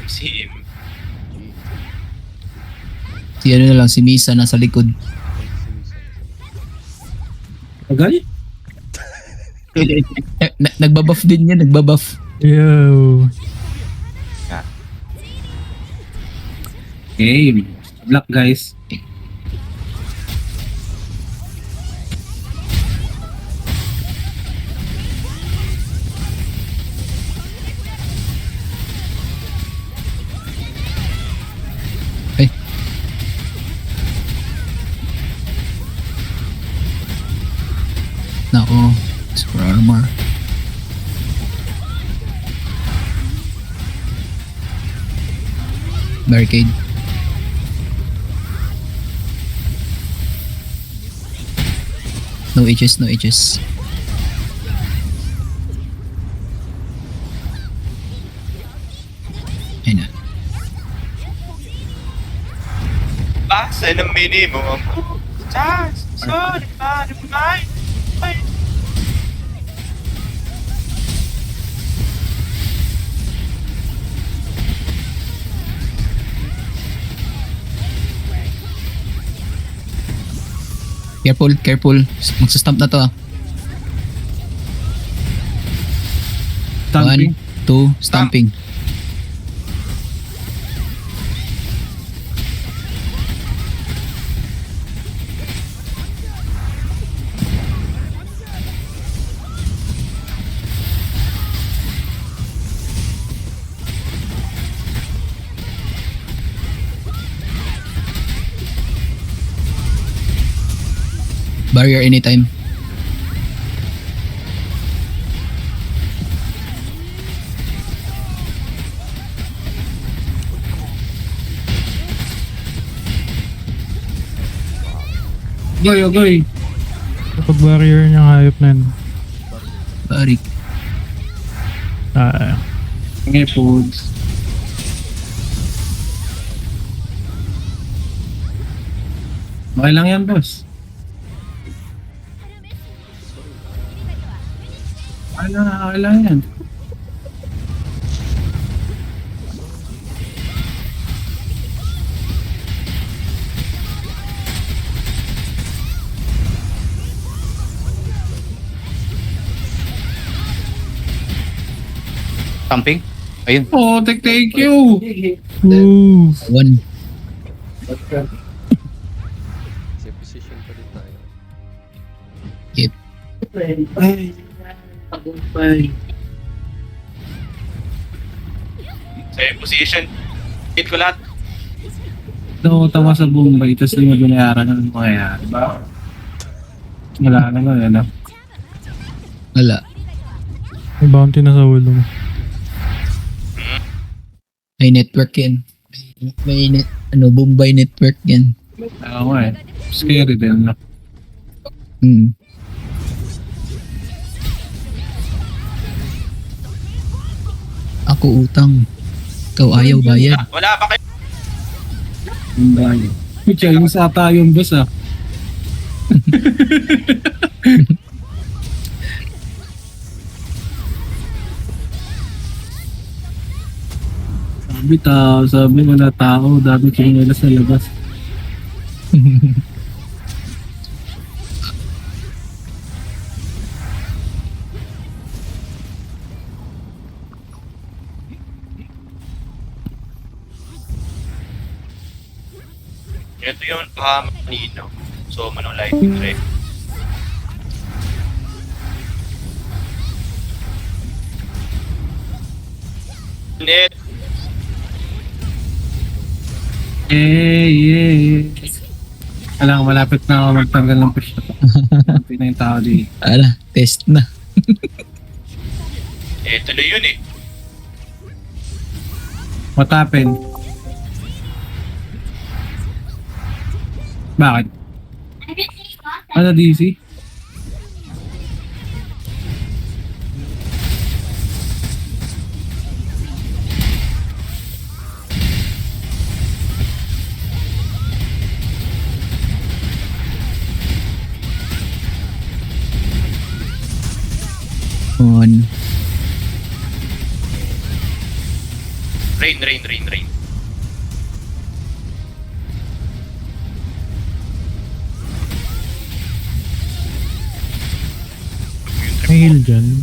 Si Si ano na lang, si Misa nasa likod. Tagal? Nagbabuff din yan, nagbabuff. Yo. Game. Black guys. Ay. Nako, score armor. Barricade. No H's, no H's. Ayun na. base ng minimum. Sorry, bye. Careful, careful. Magsastamp na to ah. Stamping. 1, 2, stamping. Barrier anytime. Ogoy. Kapag barrier niya hayop na yun. Barik. Ngay foods. Okay lang yan, boss. Okay lang yan. Camping? Ayun. Oh, thank you. Ooh. 1. Sa position pa rin tayo. Yep. Ay, tagumpay. Sa position. Hit ko lahat. Daw tawa sa Bombay, tapos hindi mo binayaran ng mangyayari. Wala naman, ano? Wala. May bounty na sa ulo mo. May network yan. Bombay network yan. Oo nga eh. Scary din, no? Hmm. Ako utang. Ikaw ayaw bayad. Wala pa kayo. Bombay. Pucha, yung sa tayong boss, ah. Sabi wala tao, dami kinila sa labas. Ito yung kanino. So, manong lighting ray. Net. Alam, malapit na ako magtanggal ng push. Malapit na yung tao di. Ala, test na. Tuloy yun eh. What happened? Bakit? Ano DC? On. Rain, rain, rain, rain. May heal dyan.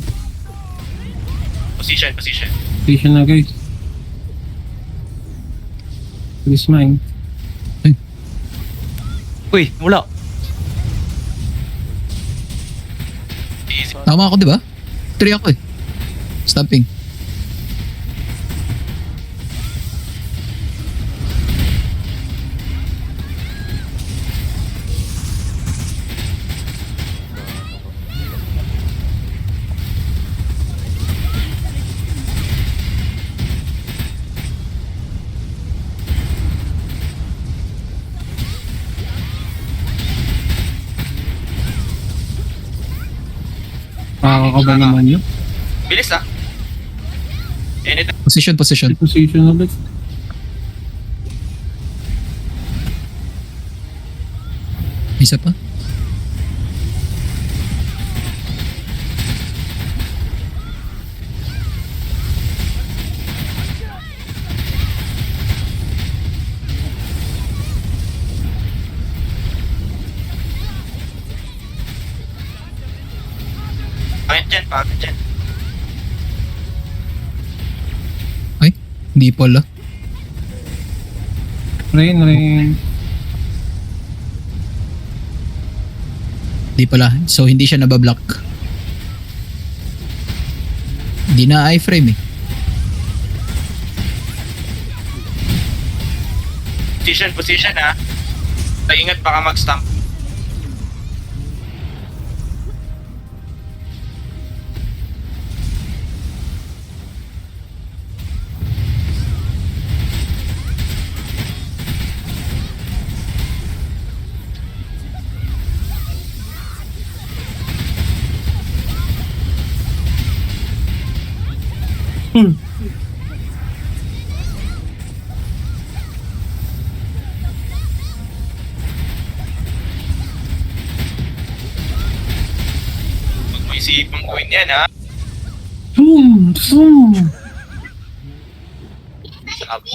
Position, position. Station na guys. Please mine. Uy, wala. Easy. Tama ako, di ba? 3 ako eh. Stamping. Pakakaba naman yun. Bilis ah. Anytime. Position, position. Position ulit. Isa pa. Pangit dyan. Ay, hindi pala. Rain, rain. Hindi pala. So, hindi siya nabablock. Hindi na iframe eh. Position, position ha. Ingat baka mag-stamp. Huwag mo isipang gawin yan ha. Boom! Boom! Sabo.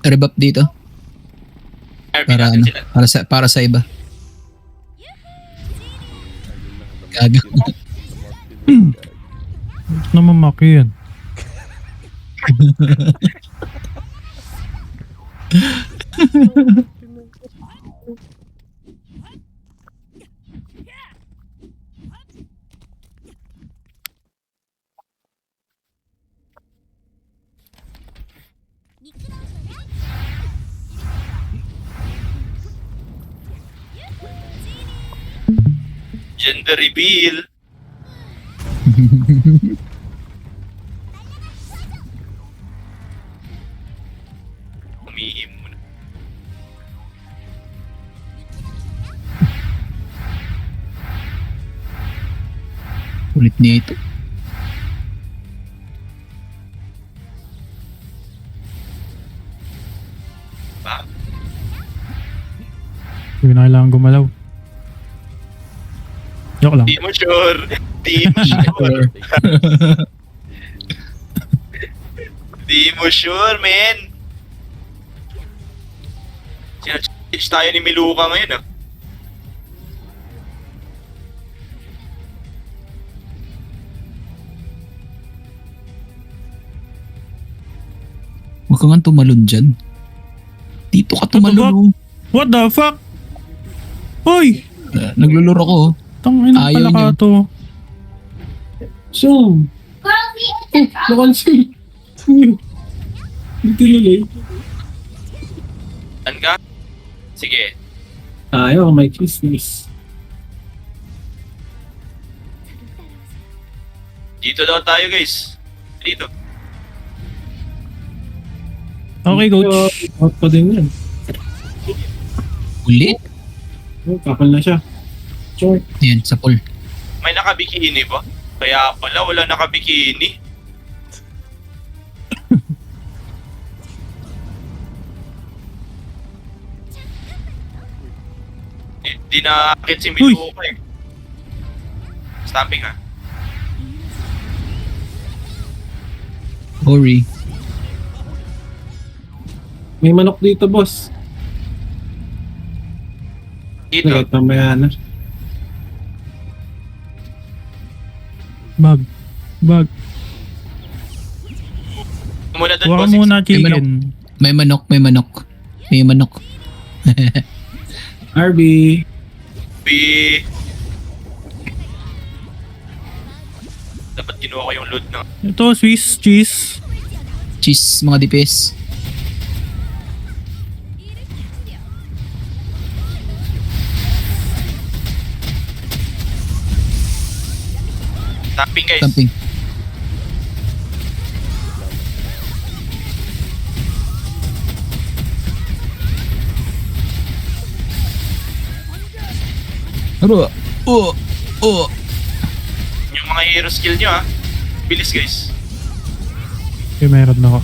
Rebuff dito. RP Para natin ano? sila. Para sa iba. Gaga. Namamaki yan. Gender reveal. Umihim muna. Ulit nito. Ba? Hindi na kailangan gumalaw. Joke lang. Di mo sure. Di mo sure. Di mo sure, man. Sinach tayo ni Miluka ngayon ah. Huwag ka nga tumalon dyan. Dito ka tumalon oh. What the fuck? Hoy! Nagluluro ako oh. Tangina Ayaw pala ka niyo. to. So, nakansin. Hindi nilay. Saan ka? Sige. Ayaw, may chismis. Dito daw tayo guys. Dito. Okay, coach. Out pa din yan. Ulit? Oh, kapal na siya. Short. Yan, sa pool. May nakabikini ba? Kaya pala wala nakabikini. Di nakakit si Miluka eh. Stamping ha. Ori. May manok dito, boss. Dito. Sige, mamaya na. Bag. Bag. Muna doon, Huwag boss. muna May chicken. May manok, may manok. May manok. RB. Dapat kinuha ko yung loot na. Ito, Swiss cheese. Cheese, mga DPS. Tapping guys. Camping. Aro. Oh. Oh. Yung mga hero skill nyo ha. Bilis guys. Okay, meron na ako.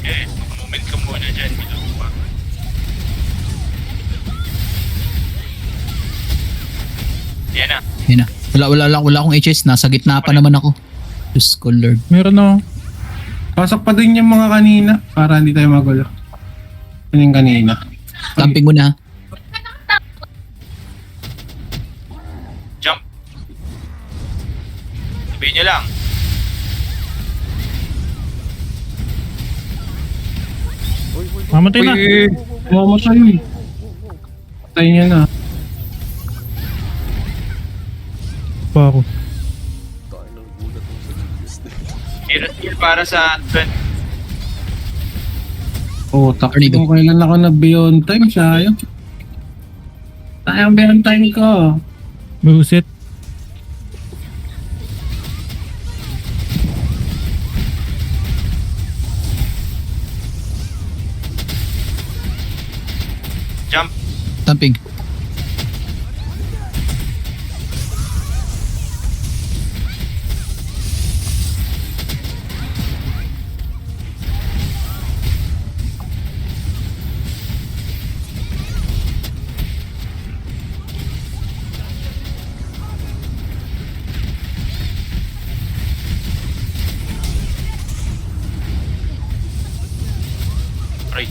Okay, moment ka muna dyan. Ito pa. Yan na. Yan na. Wala akong HS. Nasa gitna pa naman ako. Diyos ko, Lord. Meron na ako. Pasok pa din yung mga kanina para hindi tayo magulo. Ano yung kanina? Camping muna ha. Jump. Sabihin nyo lang. Mamatay na. Mamatay yun. Patay niya na. Pa ako. Tayo ng gulat mo sa GS na yun. Hero skill para sa 20. Oh, takot Tornado. kung kailan ako na beyond time, sayang. Sayang beyond time ko. Buset. Jump. Camping. Right.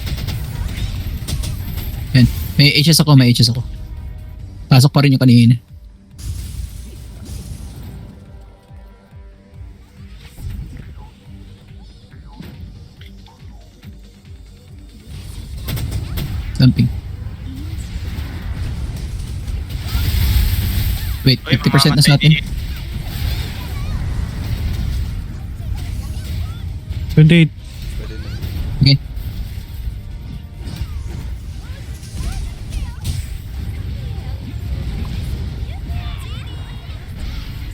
Yan. May HS ako, may HS ako. Pasok pa rin yung kanina. Camping. Wait, Uy, 50% na sa atin. mamamatay din. 28. Pwede na. Okay.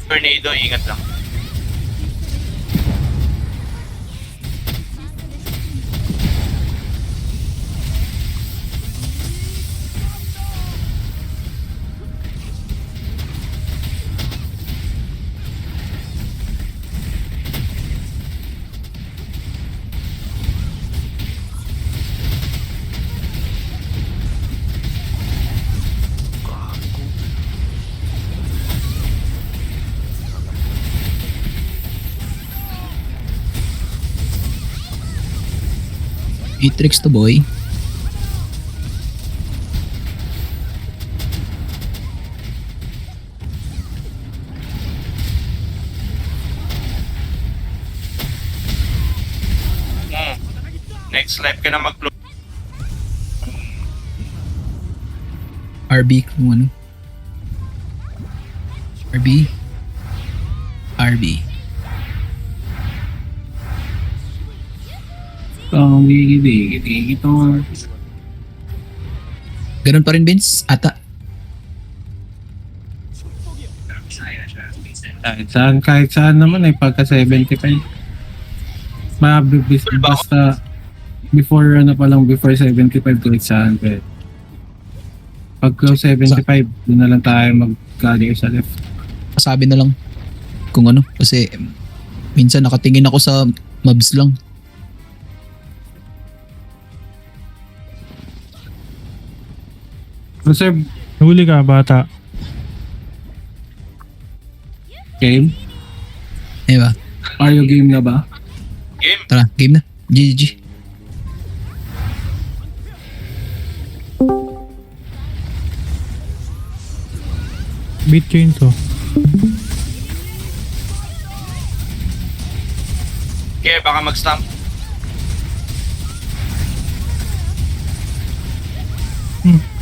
Tornado, ingat lang. Matrix to boy. Next life ka na mag-flow. RB kung ano. RB. RB. Ang gigit ito. Ganun pa rin, Vince? Ata. Kahit saan naman ay pagka 75. Basta before ano pa lang, before 75 kahit saan. Pero pag close 75, doon na lang tayo mag-carry sa left. Sabi na lang kung ano. Kasi minsan nakatingin ako sa mobs lang. Reserve. Nahuli ka, bata. Game? Diba? Are you game na ba? Game. Tara, game na. GG. Beat chainsaw. Okay, baka mag-stamp.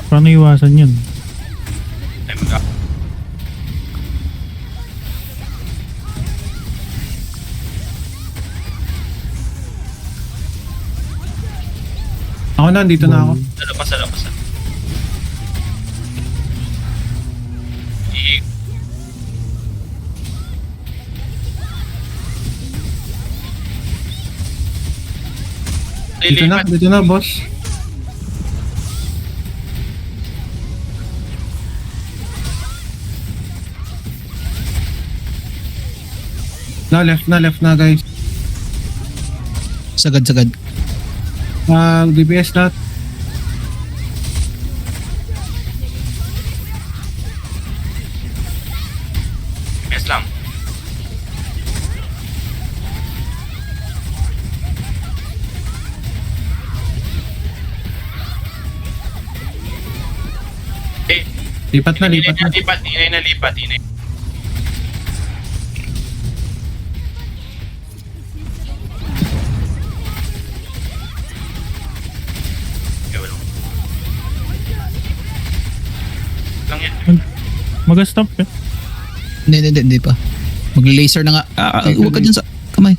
Paano iwasan yun? Ay, mag Ako na, dito na ako. Lalapas, lalapas. I- Lilipat. Dito na, boss. Left na guys. Sagad. DPS lahat. Yes lang. Eh, Lipat na. inay na lipat. Okay, wala. Lang yan. Mag-stop eh. Hindi pa. Mag-laser na nga. Huwag ka dyan sa kamay.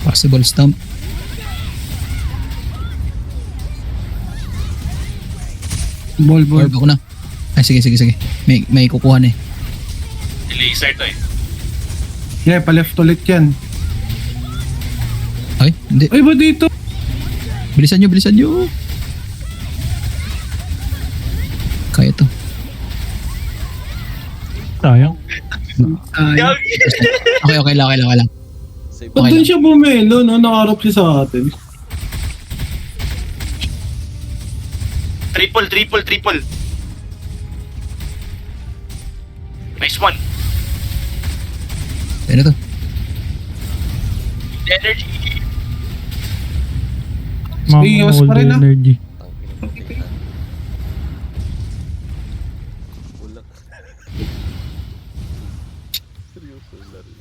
Possible stomp. Ball. Orb ako na. Ay, sige. May kukuha na eh. Laser to eh. Yeah, pa-left ulit yan. Ay, hindi. Ay, ba dito? Bilisan nyo. Kaya to. Sayang. Okay lang. Save Ba't Okay doon lang. siya bumelo, no? Nakarap siya sa atin. Triple. Nice one. Ano to? Energy. Iwas pa rin, ah. energy. Tangina. Wala. Seryoso laro.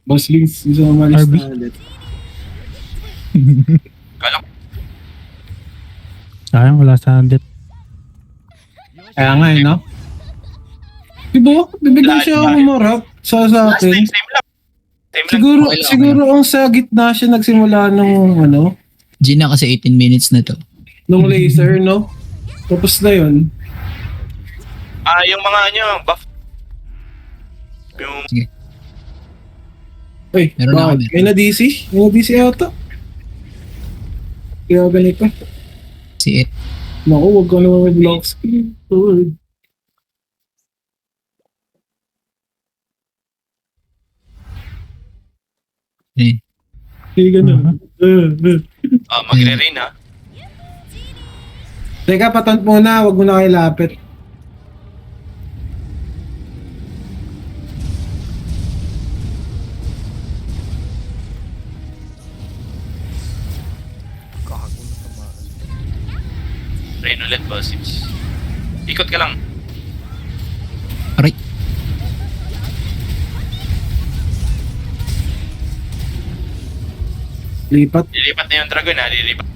Boss Lins, gusto mo malis RB? na ulit. Kala ko. Sayang, wala sa handit. Kaya nga no? Diba? Bibigyan siya humarap sa Last atin. time, same lang. Siguro, Okay lang. siguro ang sa gitna siya nagsimula nung Gina kasi 18 minutes na to. nung laser, no? Tapos na yun. Yung mga buff. Yung Sige. Ay, Meron na bakit? kami. May na-DC? May na-DC ata. Kaya ganito. Si It. Naku, huwag ka naman may block screen. Lord. Eh. Hindi ganun. magre-rain ha. Teka, patant muna. Huwag mo na kayo lapit. Kago na tamaan. Rain ulit, boss. Ikot ka lang. Aray. Lipat. Lilipat na yung dragon ha. Lilipat.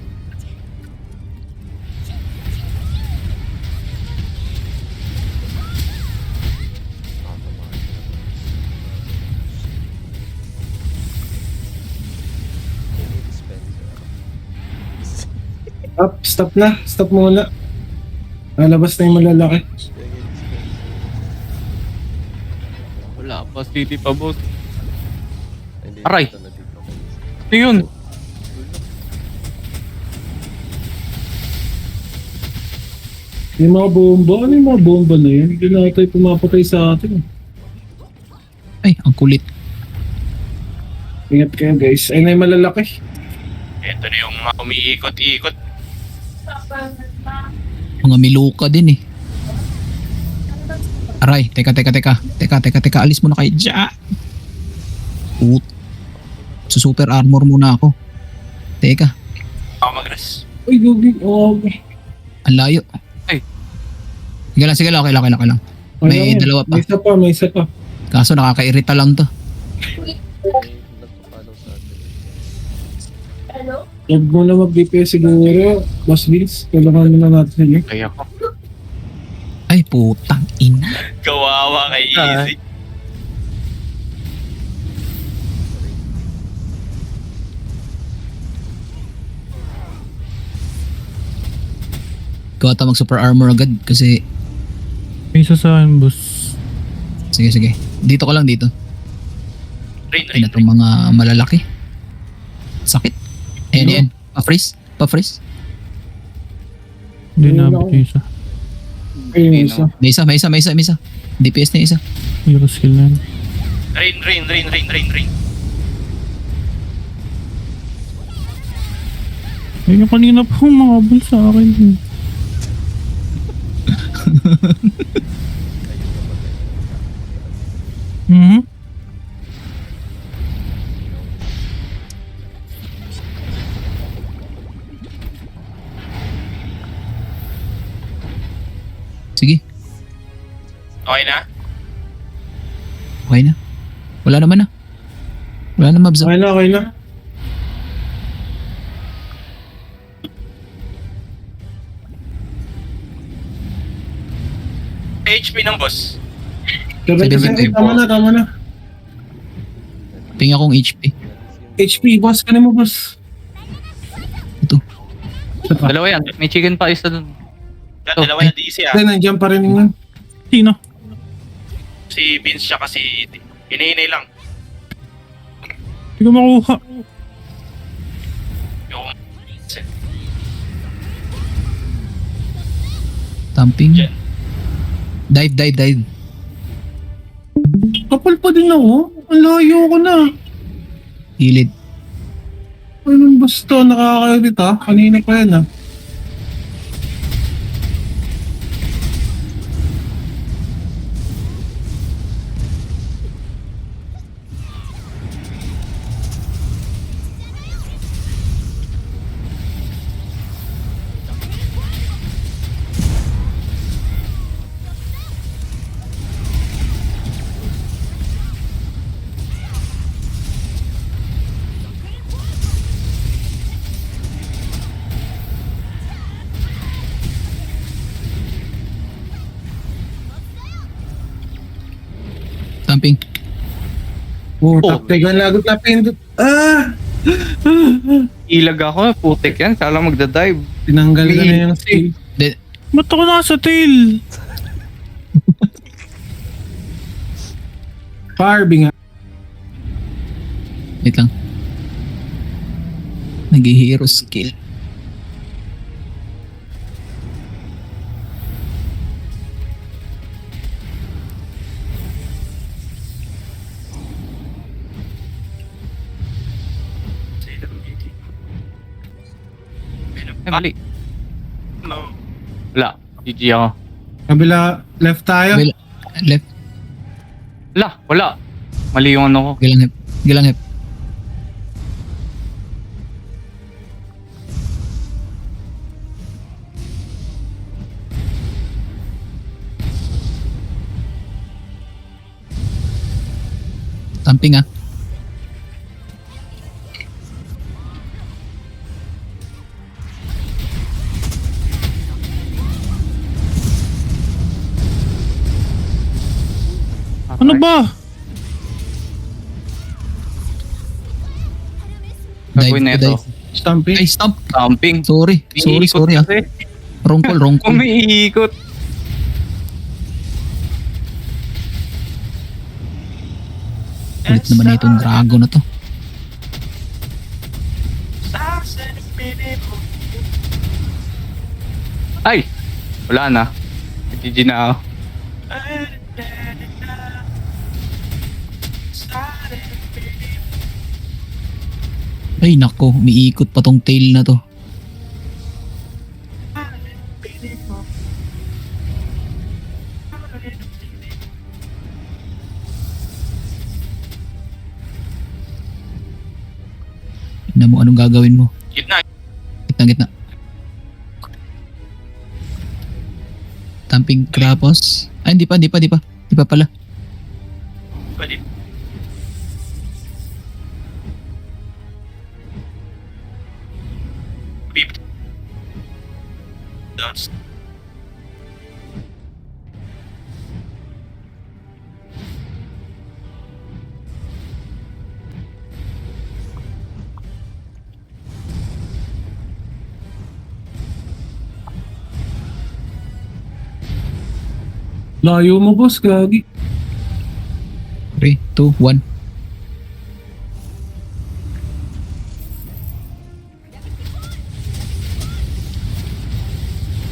Up, stop na. Stop muna. Lalabas na yung malalaki. Wala Boss City pa, boss. Hindi, Aray. dito na dito. Ano yun? Yung mga bomba, ano yung mga bomba na yun? Hindi na tayo pumapatay sa atin. Ay, ang kulit. Ingat kayo guys. Ay na yung malalaki. Ito na yung mga umiikot-ikot. Mga miluka din eh. Aray, teka, alis muna kayo dyan. Put. Super armor muna ako. Teka, Ako mag-res. Ay, gogi. Oh, ang layo. Ay. Sige lang, okay lang. May dalawa pa. May isa pa. Kaso nakakairita lang to. May nagpapalaw sa atin. Huwag mo na mag-DPS siguro. Boss Vince, kailangan na natin yun. Kaya ko. Ay, putang ina. Kawawa kay Easy. Gawa ta mag super armor agad kasi May isa sa akin, boss. sige. Dito ka lang dito. Rain. Ay na itong mga malalaki. Sakit. Ayan. Pa-freeze. Hindi naabot yung isa. Ay, yung isa. May isa. DPS na isa. Hero skill na yun. Rain. Ayun yung kanina pa humabol sa akin. Mhm. Sige. Okay na? Okay na. Wala naman na. Wala na mabs. Okay na. HP ng boss. 77, tama na. Ping akong HP. HP, boss. Kanin mo, boss. Ito. Isa pa. Dalawa yan. May chicken pa isa dun. Dalawa na DC ah. Ay, nandiyan pa rin yun. Sino? Si Vince siya kasi hinahinay lang. Hindi ko makuha. Yung Tamping. Diyan. Dive. Kapal pa din ako. Ang layo ko na. Hilid. Anong basta nakakayodit ha? Kanina pa yan ha. Tamping. Teka, lagot na pindot. Ilag ako. Putik yan. Kala magdadive. Tinanggal ka na yung skill. Ba't ako nasa tail? Barbie nga. Wait lang. Nag-hero skill. Ay, mali. No. Wala. GG ako. Kabila, left tayo. Kabila. Left. Wala. Mali yung ano ko. Gilang hep. Tamping ah. Ano ba? Gagawin na ito. Stamping. Ay, stomp. Camping. Sorry ah. Rongkol. Umiikot. Kulit naman na itong dragon na to. Ay! Wala na. GG na ako. Ay nako, umiikot pa tong tail na to. Tignan mo anong gagawin mo. Gitna. Gitna. Tamping Krapos. Ay, hindi pa. Di pa pala. Pwede. Beep. Dance. Layo mo, boss, gagi. 3, 2, 1.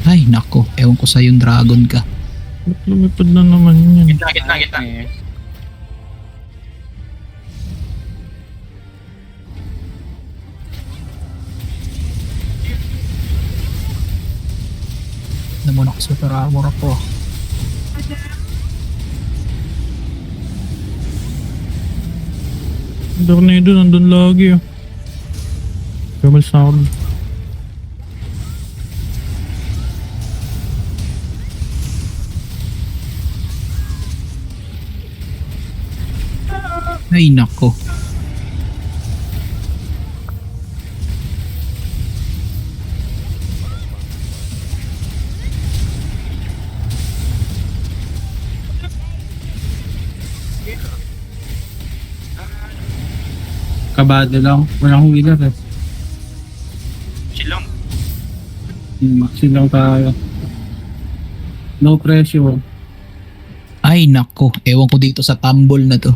Ay nako, ewan ko sa yung dragon ka. Ba't lumipad na naman yan? Gitna. Eh, Namunak sa paramor ako. Tornado nandun lagi ah. Kamalis na ako dun. Ay nako. Kabado lang. Walang healer eh. Chill lang. Chill lang tayo. No pressure. Ay nako, ewan ko dito sa tumble na to.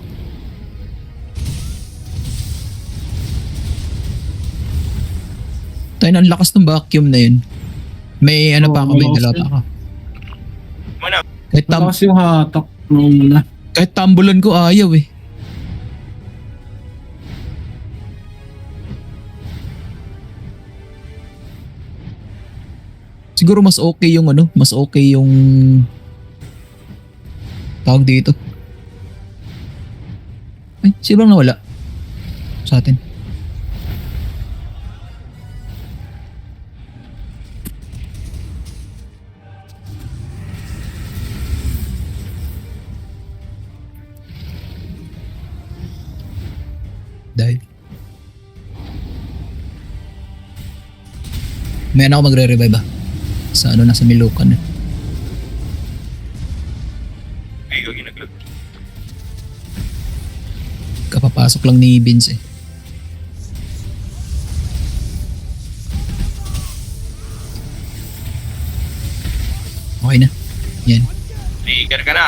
Tayo na, ang lakas ng vacuum na yun. May ano pa ako, may malakas dalawa pa yun. ako. Muna. Malakas yung hatak nung una. Kahit tumblean ko ayaw eh. Siguro mas okay yung ano, mas okay yung tawag dito. Ay, sino bang nawala sa atin? Dahil may ako magre-revive ah. Sa ano, nasa Milukan eh. Ay, ginaglag. Kapapasok lang ni Vince eh. Okay na. Yan. Trigger ka na.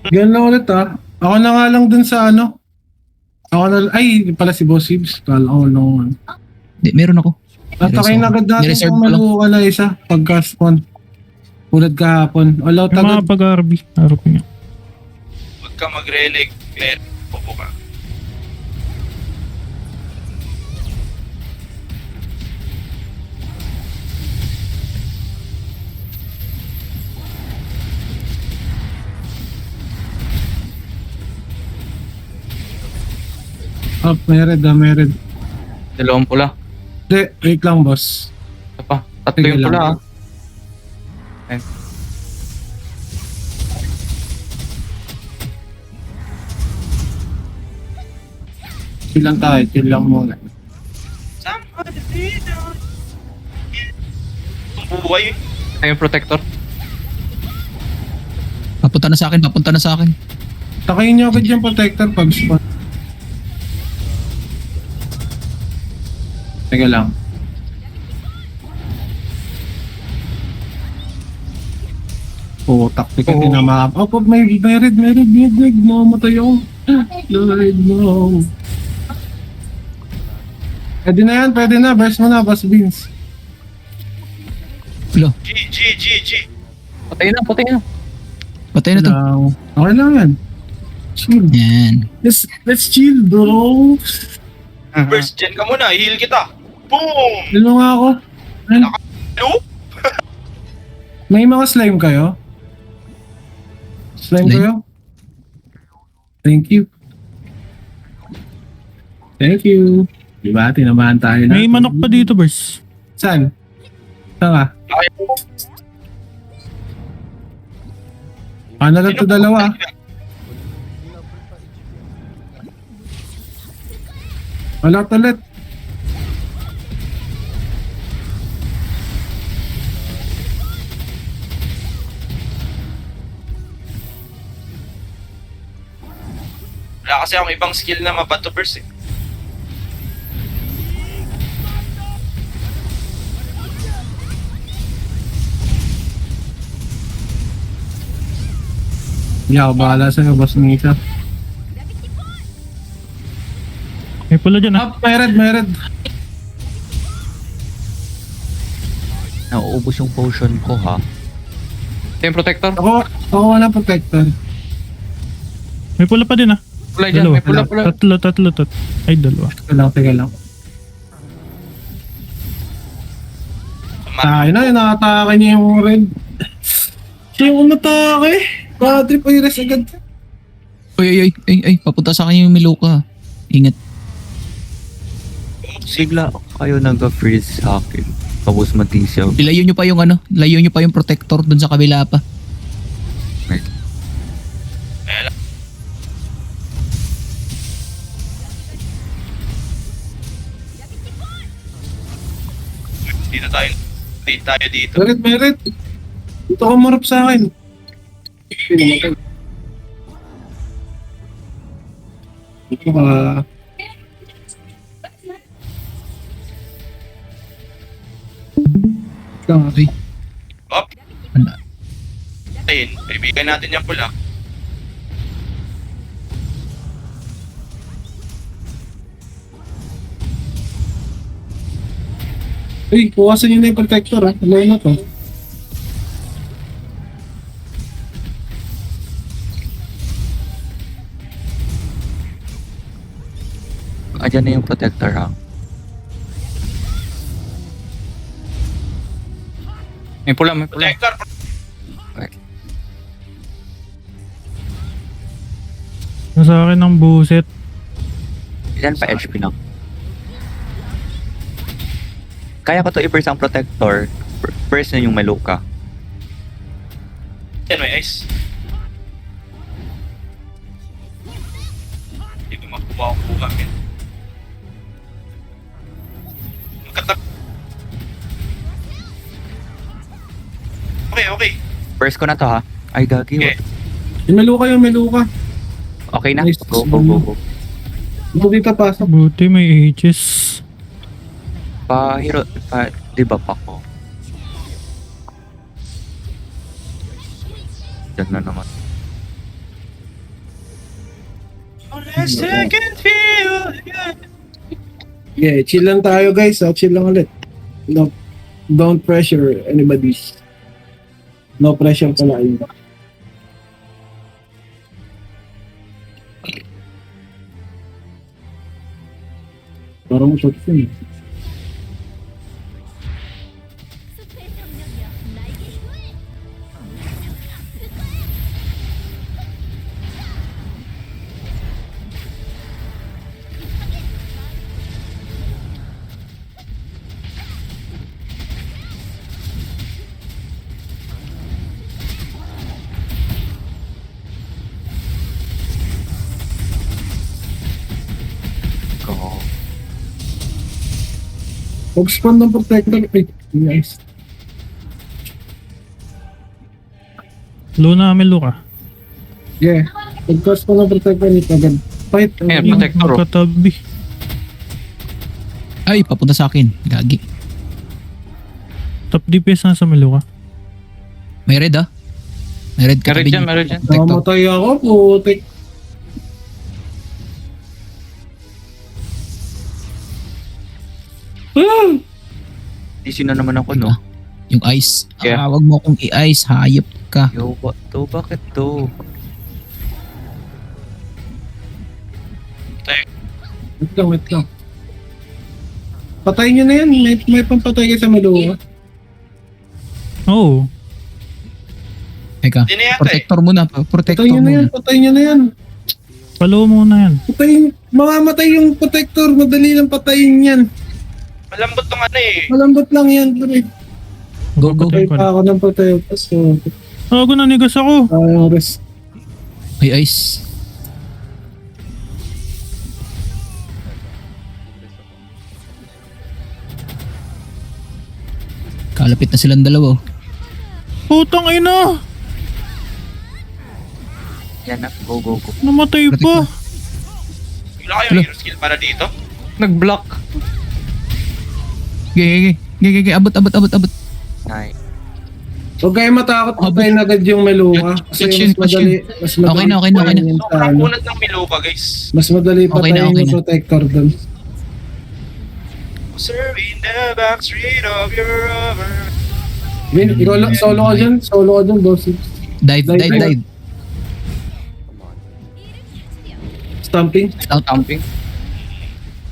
Yan lang ulit ah. Ako na nga lang dun sa ano. Ako na, ay, pala si Boss Ibs. Kala ko nung Di, meron ako. tatakay na agad natin Nireserve kung ko lang. maluwa na isa pagka-spawn. Ulad kahapon. Wala May mga tagad. pag-RB. Harap niya. Huwag ka mag-relic. Clear. Pupo ka. May red. dalawang pula. Hindi, wait lang boss. Ito pa. Tatlo Sige yung lang. pula ah. Chill lang tayo, chill lang muna. Itong buhay. Ito yung protector. Papunta na sa akin. Takayin niyo agad yung protector pag spawn. Teka lang. Oh, taktik ka Oo. tinamam. Oh, may red. Mamatay ako. Lord, no. Pwede na yan, pwede na. Burst mo na, Boss Beans. Wala, G. Patay na. patay na to. Okay lang yan. Chill. Yan. Let's chill, bro. Burst, dyan ka muna. Heal kita. Boom! Dilo nga ako. Ay, Hello? may mga slime kayo? Slime Slime? kayo? Thank you. Diba? Tinamaan tayo na. May manok pa dito, Bers. Saan? Saan ka? Paano lang ito dalawa? Wala ulit. Wala kasi akong ibang skill na mabato burst eh. Hindi ako bahala sa'yo, Boss Nita. May pula dyan, ah. May red. Nauubos yung potion ko ha. Ito yung protector. Ako wala protector. May pula pa din, ah. Pula dyan. May pula. Tatlo. Ay, dalawa. Teka lang. Tayo na, nakatake niya yung red. Siya yung umatake. Trip ay res agad. Ay, papunta sa akin yung Miloka. Ingat. Bigla kayo nag-freeze sa akin. Tapos matisyaw. Ilayo nyo pa yung layo nyo pa yung protector dun sa kabila pa. Dito tayo. Dito tayo dito. May red. Ito ka marap sa akin. Ito ka. Okay. Up. Anda. Ayun, kaibigan natin yung pula. Uy, kuwasan nyo na yung protector ha. Alayo na to. Ayan na yung protector ha. May pula. Protector. Nasa akin ang buset. Ilan pa HP lang? Kaya ko to i-burst ang protector. Burst na yung Maluka. Yan, may ice. Hindi ko makuha ang buka, men. Okay. Burst ko na to ha. Ay gagi. Okay. Yung meluka. Okay na. Nice. Go. Ito dito pasok. Buti may H's. Di ba pa ko? Diyan na naman. Let's take and feel again. Yeah, chill lang tayo guys. Chill lang ulit. No, don't pressure anybody. No pressure pala yun. Parang shot yun. Go. Pag-spawn ng protector. Ay, nice. Low na kami, Luka. Yeah. Pag-spawn ng protector nito agad. Fight. Eh, protector. Magkatabi. Ay, papunta sa akin. Gagi. Top DPS na sa Maluka. May red ah. May red ka Meron tabi dyan, niya. meron dyan. Protector. Namatay ako, putik. Ah! Easy na naman ako, no? Yung ice. Yeah. Wag mo akong i-ice. Hayop ka. Yo, what to? Bakit to? Wait lang. Patayin nyo na yan. May pampatay kayo sa Meluka. Oo. Teka. Hindi na yata eh. Protector muna. Protector Patayin nyo na yan. muna. Patayin nyo na yan. Follow muna yan. Patayin. Mamamatay yung protector. Madali lang patayin yan. Malambot tong ano eh. Malambot lang yan. Pre. Go, go. Patay pa ako ng protector. So, Ako nanigas ako. ayong rest. May ice. Kalapit na silang dalawa. Oh. Putang ina. Yan na. Go, go, go. Namatay pa. Wala kayong hero skill para dito. Nag-block. Gege. Abot. Nice. Huwag kayo matakot. Patayin agad yung Meluka. Kasi Catch yun, mas madali. Mas madali. Okay na. patayin yun sa Sobrang ano. punat ng Miloka guys. Mas madali Okay patayin na, okay yung na. protector doon. Serving the back street of your over. Vin, solo ka dyan. Solo ka dyan, boss. Dive. Stamping. Thumping.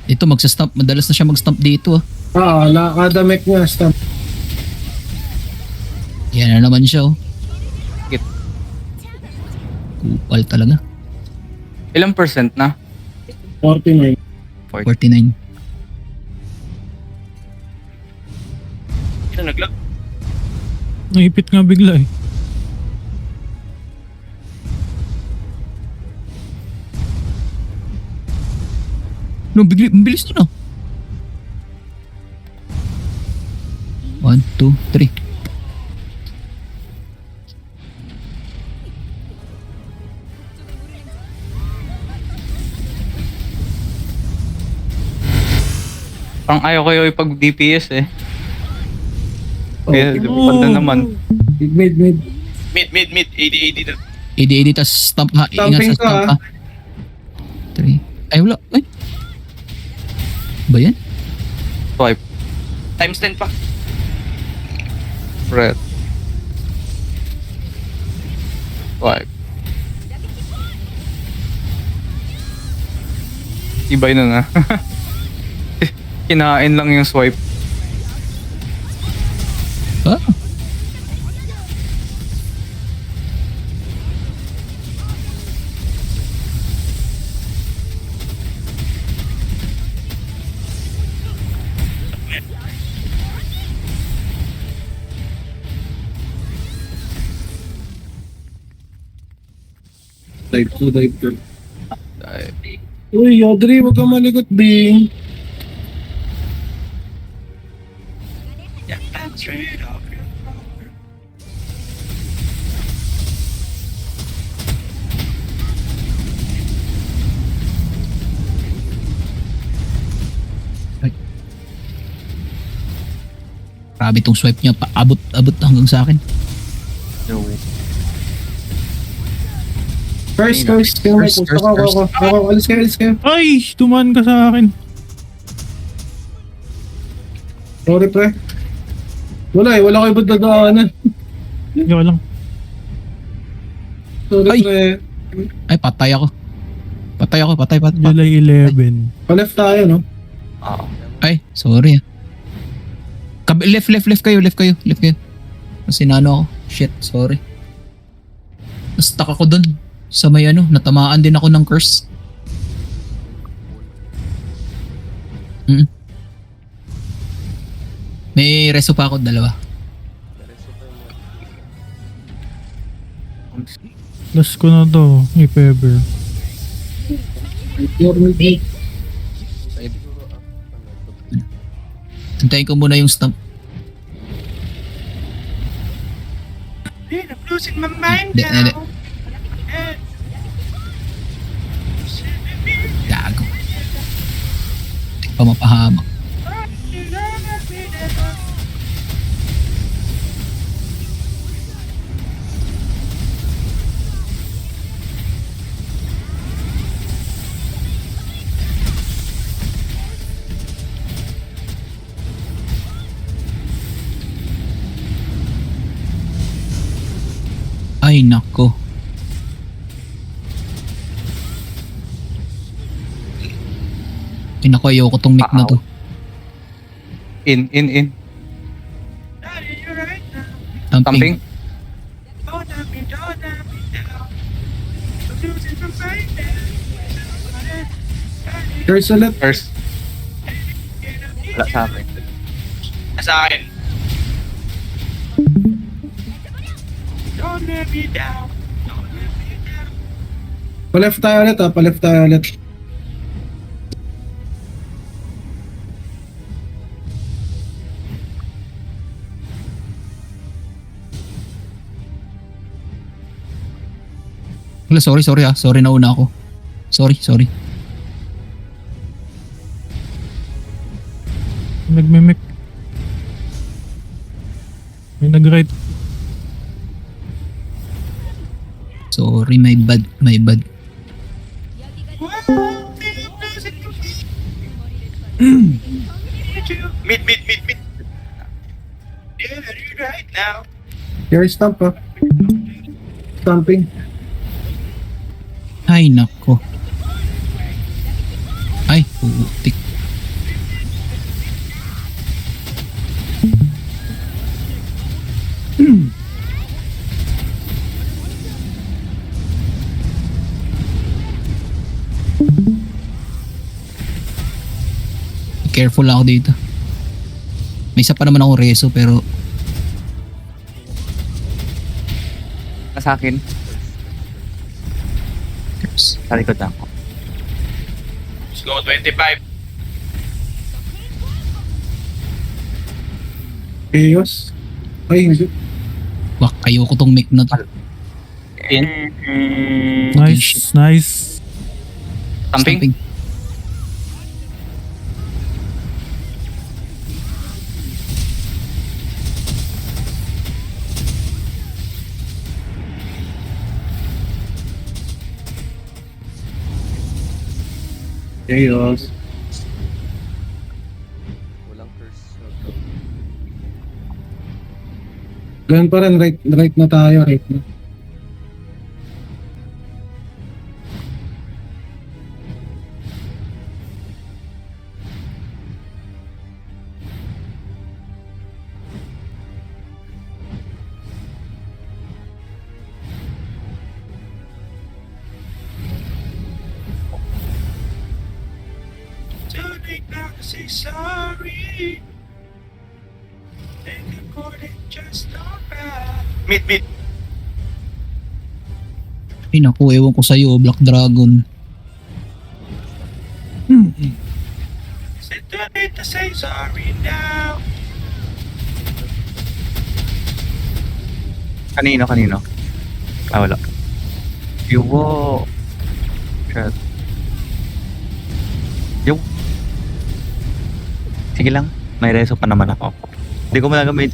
Ito magsa-stomp. Madalas na siya mag-stomp dito. Kada mech niya, stamp. Yan na naman siya. Oh. Git. Kupal talaga. Ilang percent na? 49. 49. Ito naglag. Naipit nga bigla eh. No, bilis na. 1, 2, 3. Pang ayaw kayo ipag DPS eh. Kaya Okay. ganda naman. Mid. Mid. 80 na. 80, tas stomp ha. Ingat Stomping sa stomp ka, ha. 3. Ay, wala. Ay. Ba yan? Swipe. Times 10 pa. Red. Swipe. Ibay na na. Kinain lang yung swipe. Ah. Dive 2. Ay, Uy, Audrey, huwag kang malikot, Bing. Yeah, back street of your over. Grabe tong swipe niya. Abot hanggang sa akin. Yo. First. Tingnan mo, First. pusto ko. Alis kayo. Ay, tuman ka sa akin. Sorry, pre. Wala kayo ba't dadaanan? Ikaw lang. Sorry, Ay. pre. Ay, patay ako. Patay. July 11. Pa-left tayo, no? Ay, sorry. Left kayo. Kasi nano ako. Shit, sorry. Na-stuck ako dun. Sa may natamaan din ako ng curse. May reso pa ako, 2. Last ko na to, if ever. Your mid. Hintayin ko muna yung stump. Man, I'm losing my mind Hindi. now. Gago. Hindi pa mapahamak. Ay, nako. Ay, nako, ayoko tong mic na to. In. Tamping. Tamping. Curse ulit. First. Wala sa akin. Sa akin. Don't let me down. Don't let me down. Pa-left tayo ulit ha. Pa-left tayo ulit. Wala, sorry ah. Sorry, nauna ako. Sorry. Nagmimic. May nag-right. Sorry, my bad. Mid. Yeah, you're right now. Carry stomp ha. Stomping. Ay, nako. Ay, putik. Careful ako dito. May isa pa naman akong reso pero Sa akin. Sa likod ako. Let's go, 25. Chaos. Ay, hindi. wak, ayoko tong mic na to. In. Nice. Tamping. Chaos. Walang curse. Ganun pa rin. Right na tayo. Right na. Too late now to say sorry. Think the chord it just not bad. Mid. Ay, naku, ewan ko sa'yo, Black Dragon. Said too late to say sorry now. Kanino? Ah, wala. Yuwo. Shit. Yung. Sige lang. May reso pa naman ako. Hindi ko magagamit.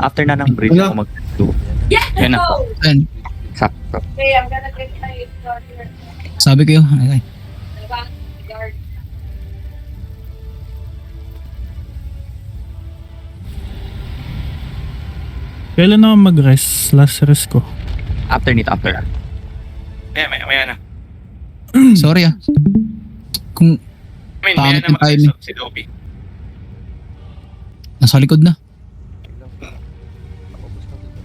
After na ng bridge Wala. ako mag-do. Yan na. Ayan, Sakto. Okay, I'm gonna get my daughter. sabi ko yun. Ay, Guard. Kailan ako mag-rest? Last rest ko. After. Maya na. sorry ah. Kung Maya Pangit na yung timing. si Dobby. nasa likod na. Paubos na dito.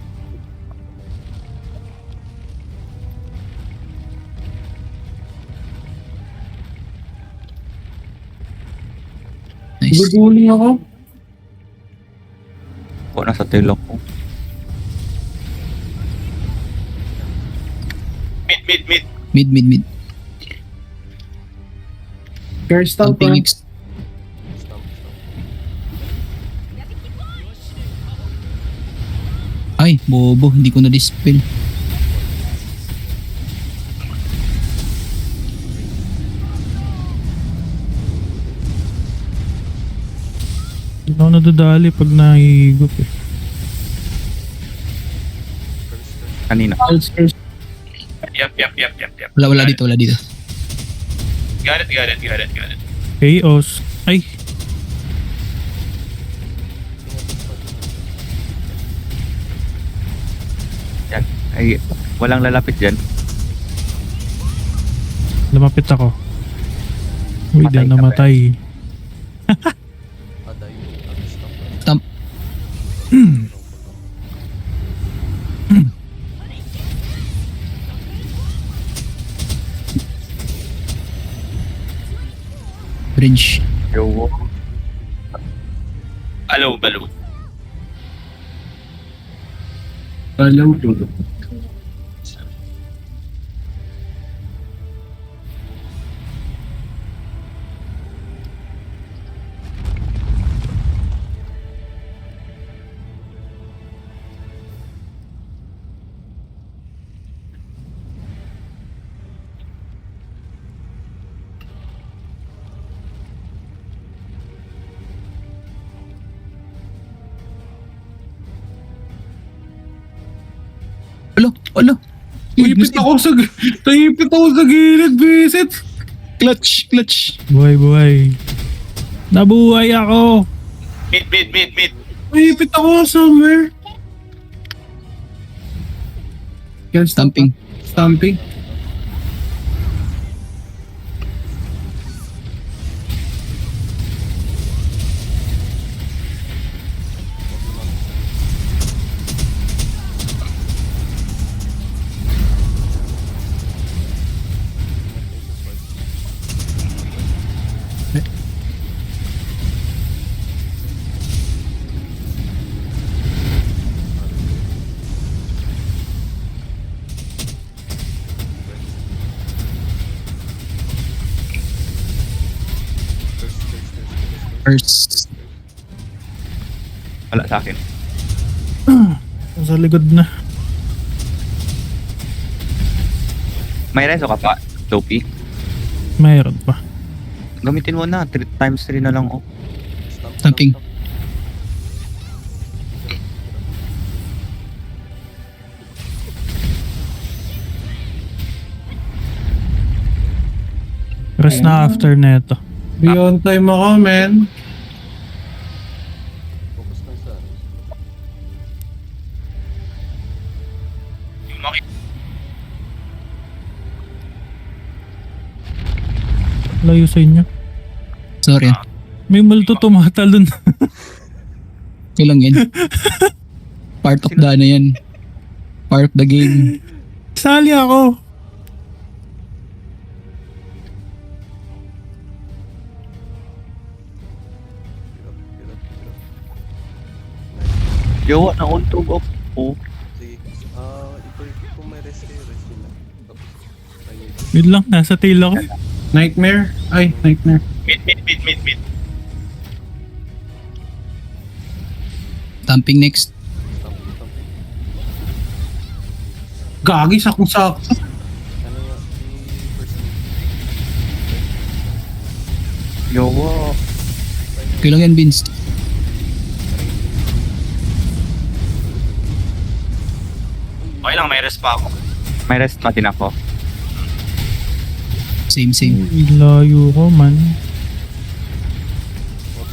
Nice. Guguling ako. Ako nasa tilok ko. Mid. Mid. Carry stomp ha. Tamping next. Stomp. Ay, bobo. Hindi ko na-dispel. Hindi na ako nadadali pag nahihigop eh. Kanina. Curse. Yep. Wala dito. Got it. Chaos. Ay, Yan. Ay, walang lalapit dyan. Lumapit ako. Uy, Matay di ka, namatay. Aday. Stomp. Stomp. Bridge. Yo. Alo, balo. Hello, dulo. Alo. Naipit ako sa gilid, visit. Clutch. Buhay. Nabuhay ako. Mid. Naipit ako somewhere. Can't stop. Stamping. First. Wala sa akin. Sa likod na. May reso ka pa, Lopi. Mayroon pa. Gamitin mo na, 3 times 3 na lang. Oh. Stamping. Rest na after neto. Beyond time ako, man. Focus lang sa Yung mga Layo sa inyo. Sorry. May multo tumatalon. Okay lang yan. Part of the ano yan. Part of the game. Sali ako. Yo, nauntog off. Oh. sige. Kung may rest kayo, rest nyo lang. Tapos, tayo. Wait lang, nasa tail ako. Nightmare. mid. Stamping next. Stomp. Gagi, sakong-sakto. Ano nga, first Yo, Okay lang yan, Vince. Okay lang, may rest pa ako. may rest pa din ako. Same. Layo ko man.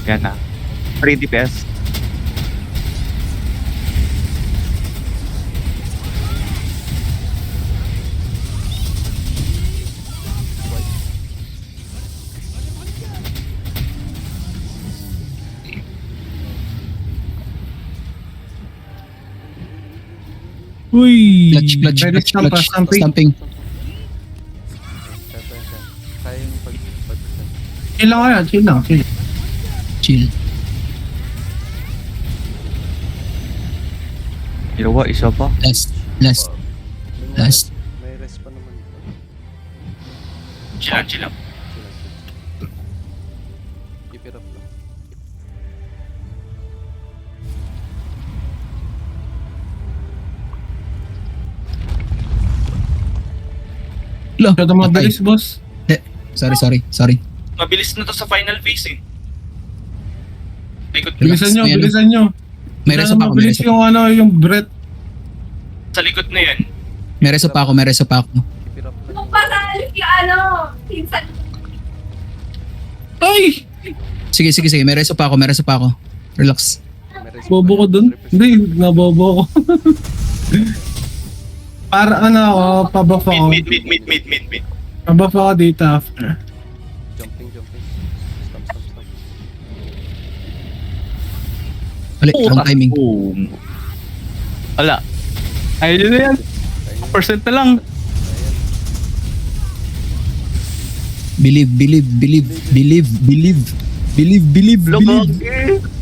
Yan na. 3 DPS. Uy! Clutch. Pwede stamping. Stamping. Kaya yung 5%. Chill lang kaya, chill lang. Chill. Yawa, isa pa. Last. May Last. May rest pa naman. Chill lang. Chill lang. Keep it up lang. Lo, Masyado mabilis, boss. Sorry. Mabilis na to sa final phase eh. Likod, Relax, Bilisan nyo, may ano. bilisan nyo. May reso pa ako, may Mabilis reso. yung breath. sa likod na yan. May reso pa ako. Keep it up lang. Nung pasalis yung ano, pinsan. Ay! Sige. May reso pa ako. Relax. May rest Bobo ko pa. dun. Hindi, nabobo ko. Para ano ako, pabuff ako. Mid. Pabuff ako dito after. Jumping. Stop. Wala, wrong timing. Boom. Wala. Ayun na yan. Percent na lang. Believe.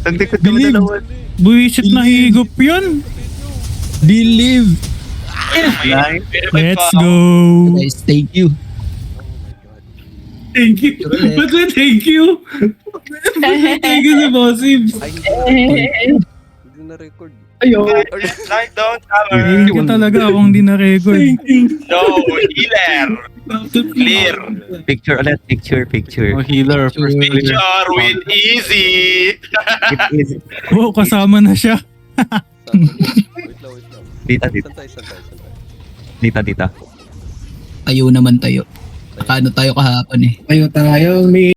Nagdikot kami Believe. dalawa. Buwisit na higop yan. Believe. Let's go. Guys, thank you. Thank you. Ba't may thank you? Thank you si Bossibs. Ay, hindi na record. Ayun. Light down tower. Thank you talaga akong di na-record. No, healer. Clear. Picture ulit, picture. Oh, healer. First player. Picture with easy. It is. Oo, kasama na siya. Wait lang. Dita. Saan tayo? Dita. Tayo naman tayo. Nakano tayo kahapon eh. Tayo, may